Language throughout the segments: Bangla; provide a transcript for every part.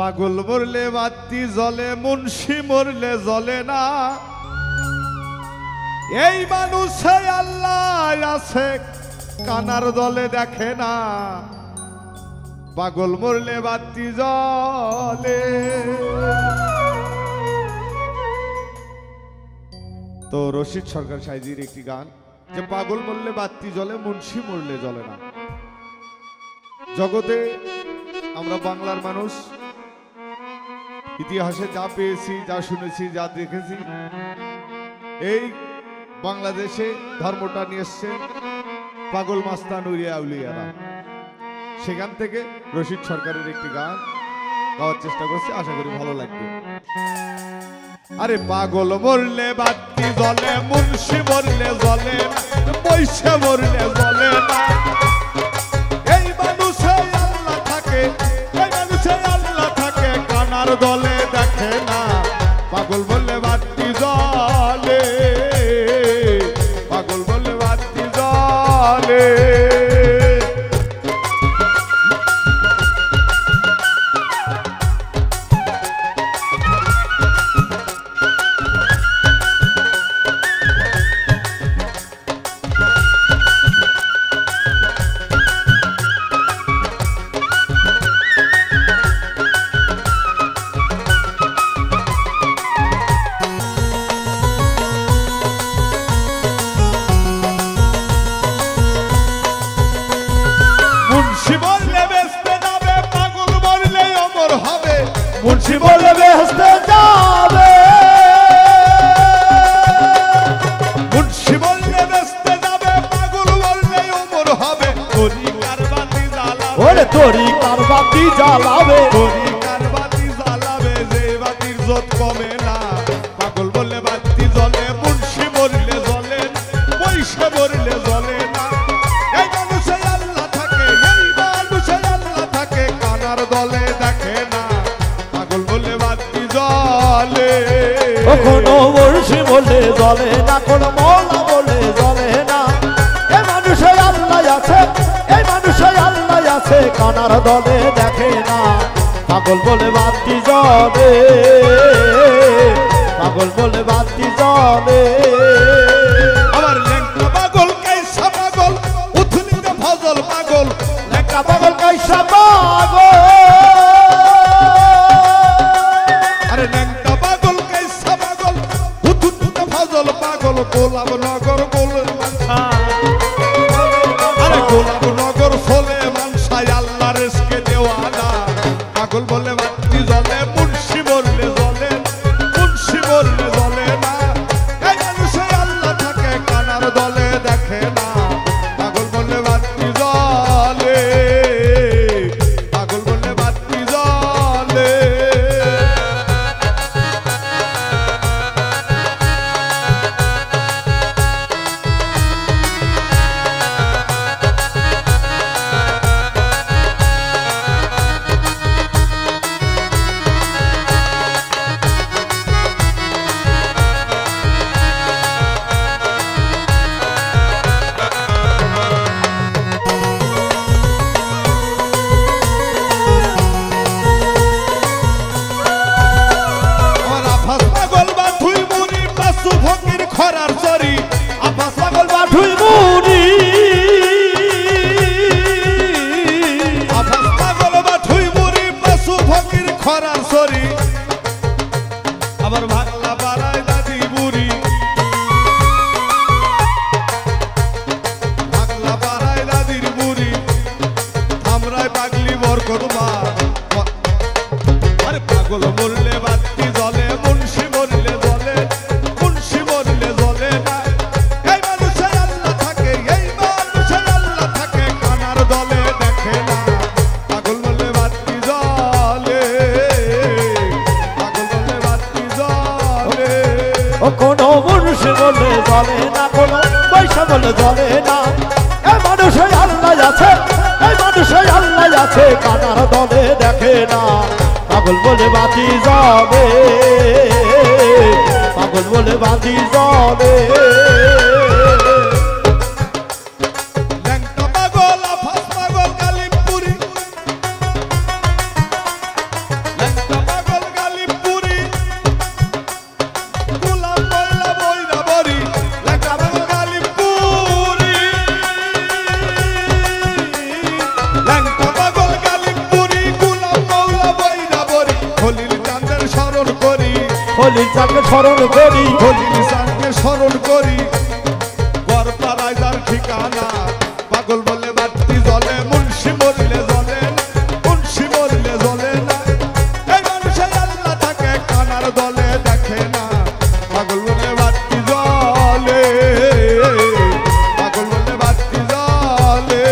পাগল মরলে বাতি জ্বলে, মুন্সি মরলে জ্বলে না। এই মানুষে আল্লাহ আছে, কানার দলে দেখে না। পাগল মরলে বাতি জ্বলে। তো রশিদ সরকার সাইজির একটি গান, যে পাগল মরলে বাতি জ্বলে, মুন্সি মরলে জ্বলে না। জগতে আমরা বাংলার মানুষ, ইতিহাসে যা পেয়েছি, যা শুনেছি, যা দেখেছি, এই বাংলাদেশে ধর্মটা নিয়ে এসছে পাগল মাস্তান উলিয়া উলিয়ারা। সেখান থেকে রশিদ সরকারের একটি গান গাওয়ার চেষ্টা করছি, আশা করি ভালো লাগবে। আরে পাগল মরলে বাতি জ্বলে, মুন্সি মরলে জ্বলে না, পয়সা মরলে জ্বলে না। এই মানুষে আল্লাহ থাকে, এই মানুষে আল্লাহ থাকে, কানার দলে দেখে না। পাগল বললে বাতি জ্বলে, পাগল বললে বাতি জ্বলে। মুন্সি বললে বেহেশতে যাবে, পাগল বললে অমর হবে। মুন্সি বললে বেহেশতে যাবে, মুন্সি বললে বেহেশতে যাবে, পাগল বললে অমর হবে। তরিকার বাতি জ্বালাবে, ওরে তরিকার বাতি জ্বালাবে, তরিকার বাতি জ্বালাবে, যে বাতির জোত কমে না। পাগল বললে বাতি জ্বলে, মুন্সি বললে জ্বলে, পয়সা বললে জ্বলে না। এই মানুষে আল্লাহ থাকে, এই মানুষে আল্লাহ থাকে, কানার দলে দেখে না। পাগল বলে বাতি জ্বলে, কোনো মুন্সি বলে জ্বলে না, কোনো মওলা বলে জ্বলে না। এই মানুষে আল্লাহ আছে, এই মানুষে আল্লাহ আছে, কানার দলে দেখে না। পাগল বলে বাতি জ্বলে, পাগল বলে বাতি জ্বলে। আমার লেঙ্কা পাগল, কাইসা পাগল, উথুনিতে ফজল পাগল। লেঙ্কা পাগল, কাইসা পাগল, আরে লেঙ্কা পাগল, কাইসা পাগল, উথুনিতে ফজল পাগল। গোলাপ নগর গোল মানসা, আরে গোলাপ নগর সোলে মানসা, আল্লাহ রেস্কে দেওয়ানা। পাগল বলে বাতি জ্বলে, মুন্সি বললে জ্বলে, মুন্সি বললে জ্বলে না। এই মানুষে আল্লাহ থাকে, কানার দলে দেখে না। পাগল বললে বাতি জ্বলে, পাগল বললে বাতি জ্বলে। আমার আফাস পাগল বাথুই মুড়ি, পাশু ফকির খরার চরি। আফাস পাগল বাঠুই মুড়ি, আফাস পাগল বাথুই মুড়ি, পাশু ফকির খরার চরি। আবার ভাগলা পাড়ায় দাদি বুড়ি, ভাগলা পাড়ায় দাদির বুড়ি। আমরাই পাগলি বরকত মা। আরে পাগল মরলে বাতি জ্বলে, মুন্সি মরলে জ্বলে, মুন্সি মরলে জ্বলে না। এই মানুষে আল্লাহ থাকে, এই মানুষে আল্লাহ থাকে, কানার দলে দেখে না। পাগল মরলে বাতি জ্বলে, পাগল মরলে বাতি জ্বলে। ও কোনো মুন্সি বলে জ্বলে না, কোনো পয়সা বলে জ্বলে না। এই মানুষে আল্লাহ আছে, এই মানুষে আল্লাহ আছে, কানার দলে দেখে না। পাগল বলে বাতি জ্বলে, পাগল বলে বাতি জ্বলে। লেঙ্কা পাগল, আফাস পাগল, কালিমপুরি। লেঙ্কা খলিল চাঁদকে স্মরণ করি খলিল চাঁদকে স্মরণ করি গড়পাড়ায় যার ঠিকানা পাগল বলে বাতি জ্বলে মুন্সি মরলে জ্বলে না মুন্সি মরলে জ্বলে না এই মানুষে আল্লাহ থাকে কানার দলে দেখে না পাগল বলে বাতি জ্বলে পাগল বলে বাতি জ্বলে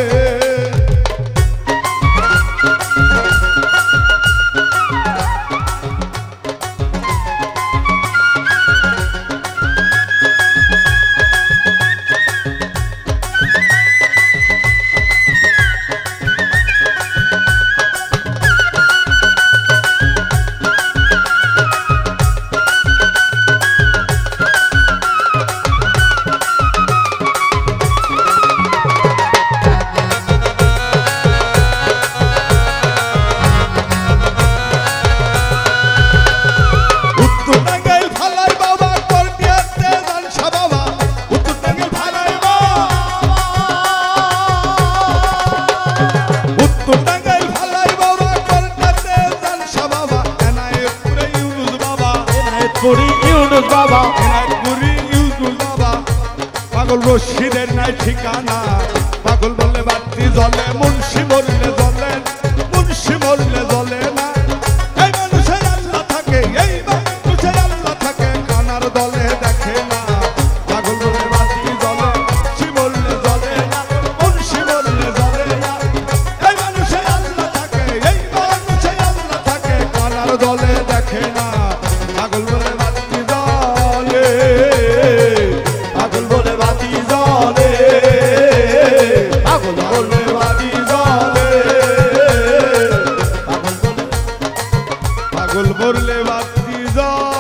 পাগল রশিদের নাই ঠিকানা পাগল বলে বাতি জ্বলে মুন্সি মরলে জ্বলে মুন্সি মরলে জ্বলে না এই মানুষের আল্লাহ থাকে এই মানুষের আল্লাহ থাকে কানার দলে দেখে না পাগল বলে বাতি জ্বলে মুন্সি মরলে জ্বলে না মুন্সি মরলে জ্বলে না এই মানুষের আল্লাহ থাকে এই মানুষের আল্লাহ থাকে কানার দলে দেখে না পাগল বলে বাতি জ্বলে পাগল বলে বাতি জ্বলে পাগল বলে বাতি জ্বলে পাগল বলে বাতি জ্বলে